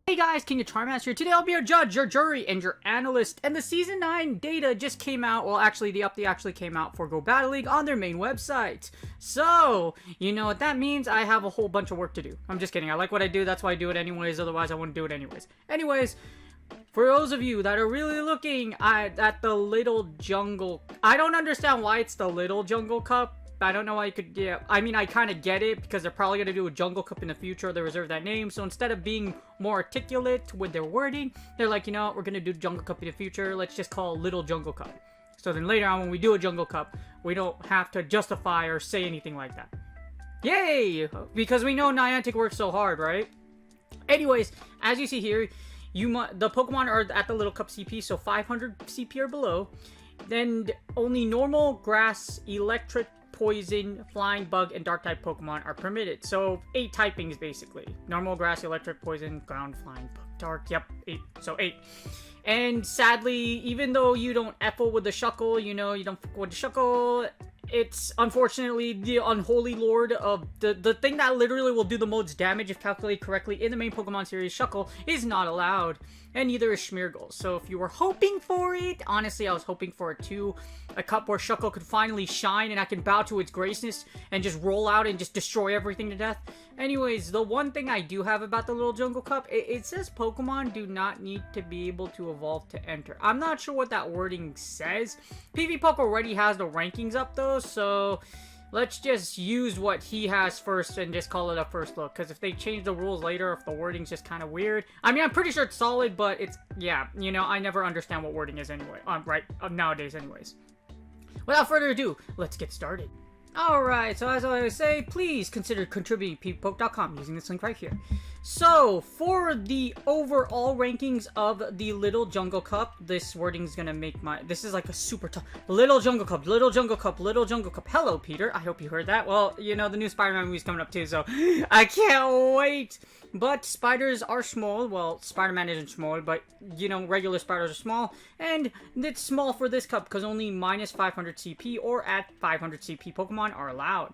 Hey guys, King of Charmaster here. Today I'll be your judge, your jury, and your analyst. And the Season 9 data just came out. Well, actually, the update actually came out for Go Battle League on their main website. So, you know what that means? I have a whole bunch of work to do. I'm just kidding. I like what I do. That's why I do it anyways. Otherwise, I wouldn't do it anyways. Anyways, for those of you that are really looking at the Little Jungle... I don't understand why it's the Little Jungle Cup. I don't know why you could, yeah, I mean, I kind of get it, because they're probably going to do a Jungle Cup in the future, they reserve that name, so instead of being more articulate with their wording, they're like, you know what, we're going to do Jungle Cup in the future, let's just call it Little Jungle Cup. So then later on, when we do a Jungle Cup, we don't have to justify or say anything like that. Yay! Because we know Niantic works so hard, right? Anyways, as you see here, the Pokemon are at the Little Cup CP, so 500 CP or below, then only normal, grass, electric, poison, flying, bug, and dark type Pokemon are permitted. So 8 typings basically. Normal, grass, electric, poison, ground, flying, bug, dark. Yep, 8. So 8. And sadly, even though you don't effle with the Shuckle, you know, you don't fuck with the Shuckle, it's unfortunately the unholy lord of the thing that literally will do the most damage if calculated correctly in the main Pokemon series, Shuckle, is not allowed. And neither is Schmeargle. So if you were hoping for it, honestly, I was hoping for it too. A cup where Shuckle could finally shine and I can bow to its graceness and just roll out and just destroy everything to death. Anyways, the one thing I do have about the Little Jungle Cup, it says Pokemon do not need to be able to evolve to enter. I'm not sure what that wording says. PvPoke already has the rankings up though, so let's just use what he has first and just call it a first look. Because if they change the rules later, if the wording's just kind of weird. I mean, I'm pretty sure it's solid, but it's, yeah, you know, I never understand what wording is anyway. Nowadays anyways. Without further ado, let's get started. Alright, so as I always say, please consider contributing to PvPoke.com using this link right here. So, for the overall rankings of the Little Jungle Cup, this wording's gonna make my... This is like a super tough... Little Jungle Cup, Little Jungle Cup, Little Jungle Cup. Hello, Peter. I hope you heard that. Well, you know, the new Spider-Man movie's coming up too, so I can't wait! But spiders are small. Well, Spider-Man isn't small, but, you know, regular spiders are small. And it's small for this cup, because only minus 500 CP or at 500 CP Pokemon are allowed.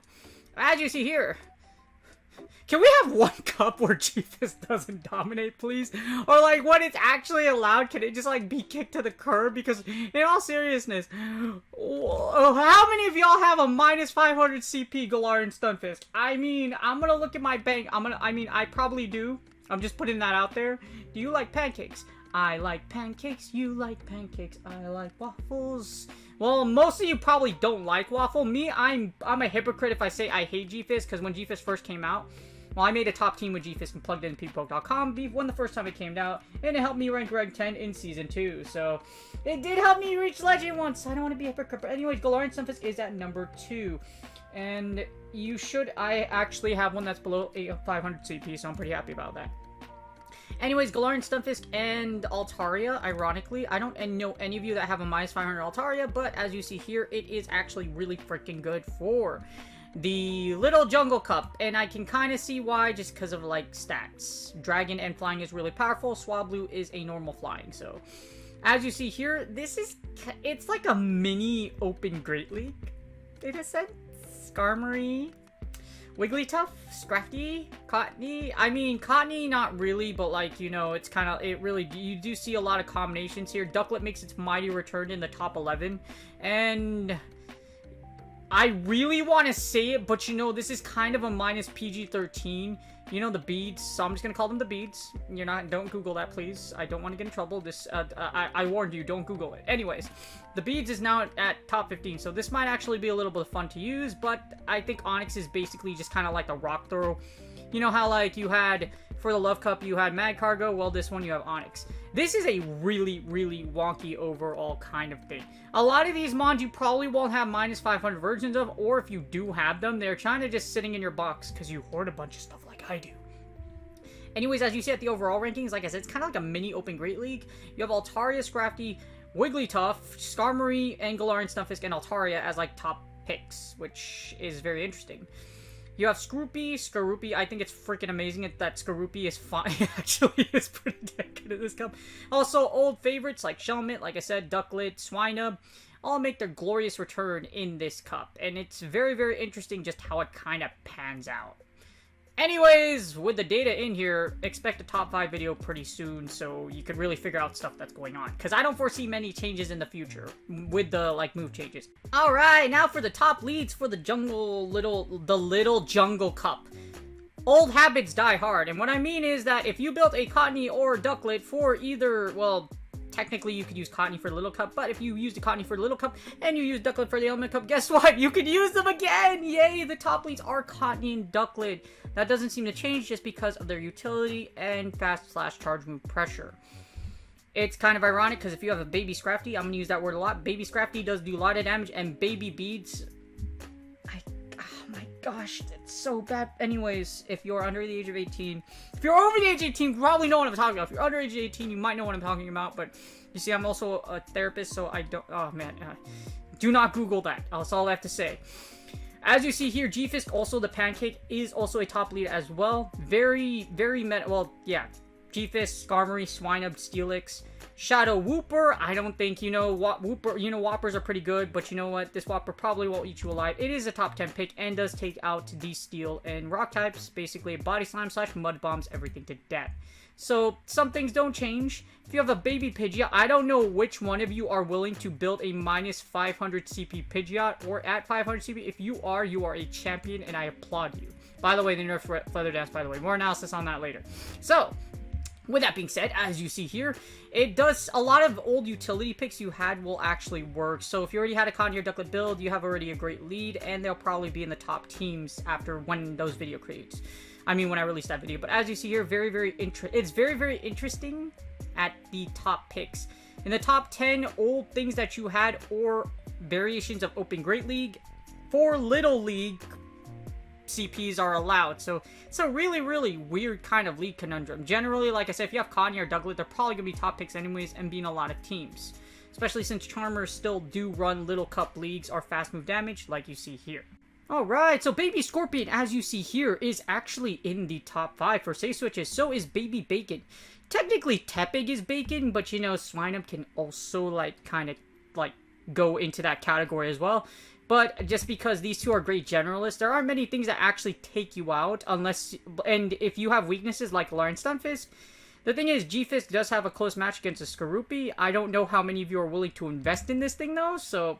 As you see here... Can we have one cup where G-Fist doesn't dominate, please? Or, like, when it's actually allowed, can it just, like, be kicked to the curb? Because, in all seriousness, how many of y'all have a minus 500 CP Galarian Stunfisk? I mean, I'm gonna look at my bank. I probably do. I'm just putting that out there. Do you like pancakes? I like pancakes. You like pancakes. I like waffles. Well, most of you probably don't like waffle. Me, I'm a hypocrite if I say I hate G-Fist, because when G-Fist first came out, well, I made a top team with G-Fist and plugged it in PvPoke.com. Beef won the first time it came out, and it helped me rank Reg 10 in Season 2. So, it did help me reach Legend once. I don't want to be a hypocrite. But anyways, Galarian Stunfisk is at number 2. And you should... I actually have one that's below 500 CP, so I'm pretty happy about that. Anyways, Galarian Stunfisk and Altaria, ironically, I don't know any of you that have a minus 500 Altaria, but as you see here, it is actually really freaking good for the Little Jungle Cup, and I can kind of see why, just because of, like, stats. Dragon and flying is really powerful, Swablu is a normal flying, so... As you see here, it's like a mini Open Great League, in a sense. Skarmory... Wigglytuff, Scrafty, Cottony. I mean, Cottony, not really, but like, you know, it's kind of, you do see a lot of combinations here. Ducklet makes its mighty return in the top 11, and I really want to say it, but you know, this is kind of a minus PG-13. You know, the beads, so I'm just gonna call them the beads. Don't Google that, please. I don't want to get in trouble. I warned you, don't Google it. Anyways, the beads is now at top 15, so this might actually be a little bit of fun to use, but I think Onix is basically just kind of like a rock throw. You know how, like, you had, for the Love Cup, you had Mad Cargo, well, this one you have Onix. This is a really, really wonky overall kind of thing. A lot of these mons you probably won't have minus 500 versions of, or if you do have them, they're kind of just sitting in your box, because you hoard a bunch of stuff like I do. Anyways, as you see at the overall rankings, like I said, it's kind of like a mini Open Great League. You have Altaria, Scrafty, Wigglytuff, Skarmory, and Galarian Stunfisk, and Altaria as like top picks, which is very interesting. You have Skorupi. I think it's freaking amazing that Skorupi is fine. Actually, it's pretty good in this cup. Also, old favorites like Shelmet, like I said, Ducklet, Swinub, all make their glorious return in this cup. And it's very, very interesting just how it kind of pans out. Anyways, with the data in here, expect a top 5 video pretty soon, so you could really figure out stuff that's going on. Because I don't foresee many changes in the future with the, like, move changes. Alright, now for the top leads for the Little Jungle Cup. Old habits die hard, and what I mean is that if you built a Cottony or Ducklet for either, well, technically you could use Cottony for the Little Cup, but if you used the Cottony for the Little Cup and you use Ducklet for the Element Cup, guess what? You could use them again! Yay! The top leads are Cottony and Ducklet. That doesn't seem to change just because of their utility and fast/charge move pressure. It's kind of ironic because if you have a Baby Scrafty, I'm going to use that word a lot. Baby Scrafty does do a lot of damage, and Baby Beads... oh my gosh, it's so bad. Anyways, if you're under the age of 18... If you're over the age of 18, you probably know what I'm talking about. If you're under the age of 18, you might know what I'm talking about, but you see, I'm also a therapist, so I don't... Oh, man. Do not Google that. That's all I have to say. As you see here, G-Fisk, also the Pancake, is also a top lead as well. Very, very meta... Well, yeah. G-Fisk, Skarmory, Swinub, Steelix, Shadow Wooper. I don't think, Whoppers are pretty good, but you know what? This Whopper probably won't eat you alive. It is a top 10 pick and does take out D-Steel and Rock types. Basically, Body Slam / Mud Bombs everything to death. So, some things don't change. If you have a baby Pidgeot, I don't know which one of you are willing to build a minus 500 CP Pidgeot or at 500 CP. If you are a champion, and I applaud you. By the way, the nerf Feather Dance, by the way. More analysis on that later. So, with that being said, as you see here, it does, a lot of old utility picks you had will actually work. So if you already had a Conure Ducklet build, you have already a great lead, and they'll probably be in the top teams after when those video creates. I mean, when I release that video. But as you see here, it's very, very interesting at the top picks. In the top 10 old things that you had or variations of Open Great League, for Little League, CPs are allowed. So it's a really, really weird kind of league conundrum. Generally, like I said, if you have Conure or Ducklet, they're probably going to be top picks anyways and be in a lot of teams. Especially since Charmers still do run Little Cup leagues or fast move damage like you see here. Alright, so Baby Scorpion, as you see here, is actually in the top 5 for save switches. So is Baby Bacon. Technically, Tepig is Bacon, but you know, Swinub can also, like, kind of, like, go into that category as well. But just because these two are great generalists, there aren't many things that actually take you out unless... And if you have weaknesses like Galarian Stunfisk, the thing is, G-Fisk does have a close match against a Skorupi. I don't know how many of you are willing to invest in this thing, though, so...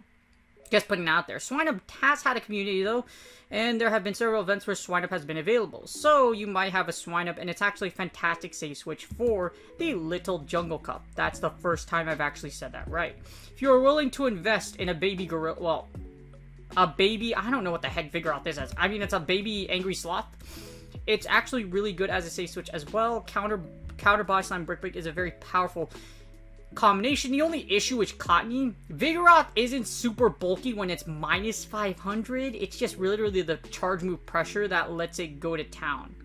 Just putting it out there. Swinub has had a community, though, and there have been several events where Swinub has been available. So, you might have a Swinub, and it's actually a fantastic save switch for the Little Jungle Cup. That's the first time I've actually said that right. If you're willing to invest in a baby gorilla... Well, a baby... I don't know what the heck figure out this as. I mean, it's a baby Angry Sloth. It's actually really good as a save switch as well. Counter Body Slam Brick Break is a very powerful combination. The only issue with Cottony, Vigoroth isn't super bulky when it's minus 500. It's just literally the charge move pressure that lets it go to town.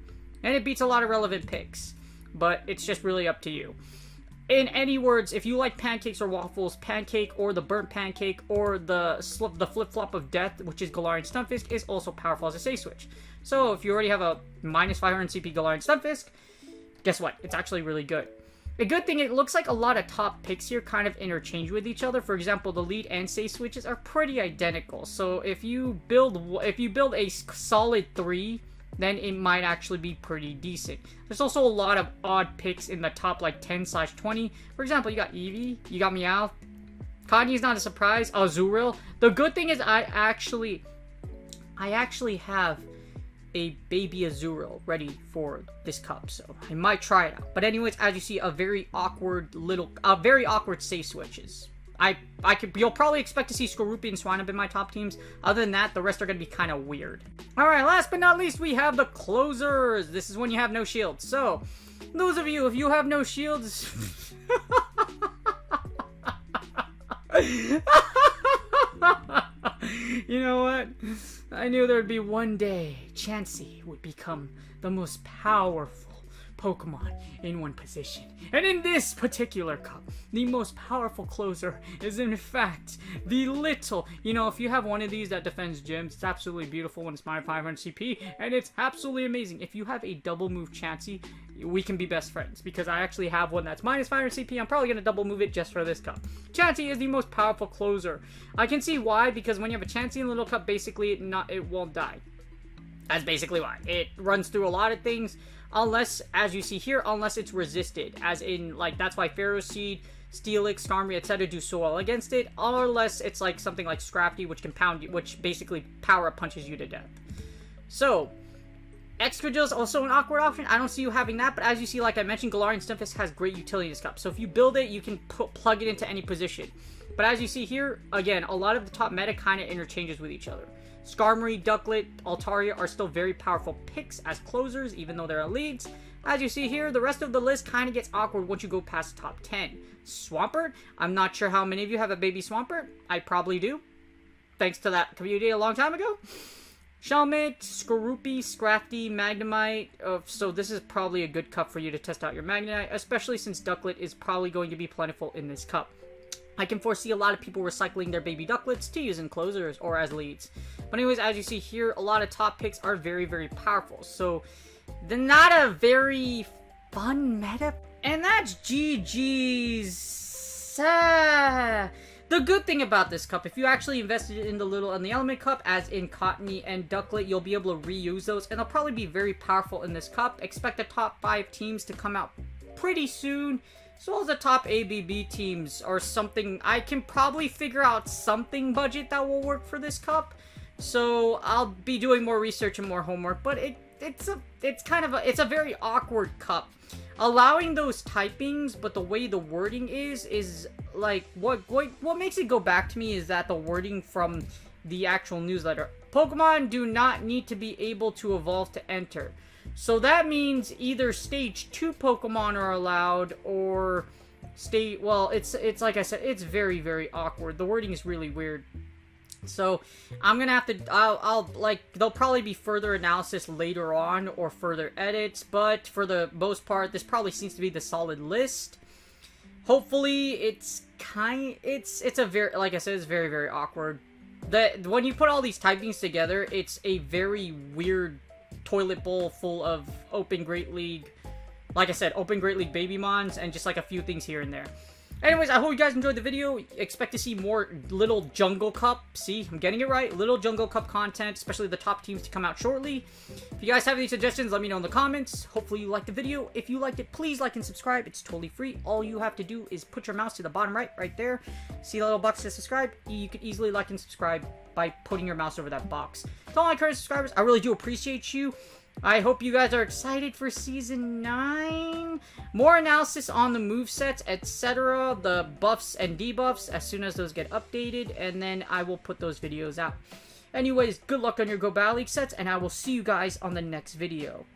And it beats a lot of relevant picks. But it's just really up to you. In any words, if you like pancakes or waffles, Pancake or the Burnt Pancake or the Flip-Flop of Death, which is Galarian Stunfisk, is also powerful as a save switch. So if you already have a minus 500 CP Galarian Stunfisk, guess what? It's actually really good. A good thing, it looks like a lot of top picks here kind of interchange with each other. For example, the lead and save switches are pretty identical. So if you build a solid 3, then it might actually be pretty decent. There's also a lot of odd picks in the top like 10/20. For example, you got Eevee, you got Meowth. Cottony is not a surprise. Azurill. The good thing is I actually have a baby Azurill ready for this cup, so I might try it out. But anyways, as you see, a very awkward save switches. You'll probably expect to see Skorupi and Swinub in my top teams. Other than that, the rest are going to be kind of weird. Alright, last but not least, we have the closers. This is when you have no shields. So, those of you, if you have no shields... You know what? I knew there would be one day Chansey would become the most powerful Pokemon in one position. And in this particular cup, the most powerful closer is in fact the little, you know, if you have one of these that defends gyms, it's absolutely beautiful when it's minus 500 CP, and it's absolutely amazing. If you have a double move Chansey, we can be best friends, because I actually have one that's minus 500 CP. I'm probably going to double move it just for this cup. Chansey is the most powerful closer. I can see why, because when you have a Chansey in Little Cup, basically it won't die. That's basically why. It runs through a lot of things, unless, as you see here, unless it's resisted. As in, like, that's why Pharaoh Seed, Steelix, Skarmory, etc. do so well against it, unless it's like something like Scrafty, which can pound you, which basically power up punches you to death. So, Excadrill is also an awkward option. I don't see you having that, but as you see, like I mentioned, Galarian Stunfisk has great utility in this cup. So if you build it, you can plug it into any position. But as you see here, again, a lot of the top meta kind of interchanges with each other. Skarmory, Ducklet, Altaria are still very powerful picks as closers, even though they're elites. As you see here, the rest of the list kind of gets awkward once you go past the top 10. Swampert, I'm not sure how many of you have a baby Swampert. I probably do, thanks to that community a long time ago. Shelmet, Skorupi, Scrafty, Magnemite. So this is probably a good cup for you to test out your Magnemite, especially since Ducklet is probably going to be plentiful in this cup. I can foresee a lot of people recycling their baby Ducklets to use in closers or as leads. But anyways, as you see here, a lot of top picks are very, very powerful. So, they're not a very fun meta. And that's GG's. The good thing about this cup, if you actually invested in the Little and the Element Cup, as in Cottony and Ducklet, you'll be able to reuse those, and they'll probably be very powerful in this cup. Expect the top 5 teams to come out pretty soon, as well as the top ABB teams, or something. I can probably figure out something budget that will work for this cup, so I'll be doing more research and more homework, but it's a very awkward cup. Allowing those typings, but the way the wording is like, what makes it go back to me is that the wording from the actual newsletter. Pokemon do not need to be able to evolve to enter. So that means either stage 2 Pokemon are allowed, or well, it's like I said, it's very, very awkward. The wording is really weird. So, I'm gonna have to, there'll probably be further analysis later on, or further edits, but for the most part, this probably seems to be the solid list. Hopefully, it's a very, like I said, it's very, very awkward. When you put all these typings together, it's a very weird toilet bowl full of Open Great League, like I said, Open Great League Babymons, and just like a few things here and there. Anyways, I hope you guys enjoyed the video. Expect to see more Little Jungle Cup. See, I'm getting it right. Little Jungle Cup content, especially the top teams to come out shortly. If you guys have any suggestions, let me know in the comments. Hopefully you liked the video. If you liked it, please like and subscribe. It's totally free. All you have to do is put your mouse to the bottom right there. See the little box to subscribe? You can easily like and subscribe by putting your mouse over that box. To all my current subscribers, I really do appreciate you. I hope you guys are excited for Season 9. More analysis on the movesets, etc. The buffs and debuffs as soon as those get updated. And then I will put those videos out. Anyways, good luck on your Go Battle League sets. And I will see you guys on the next video.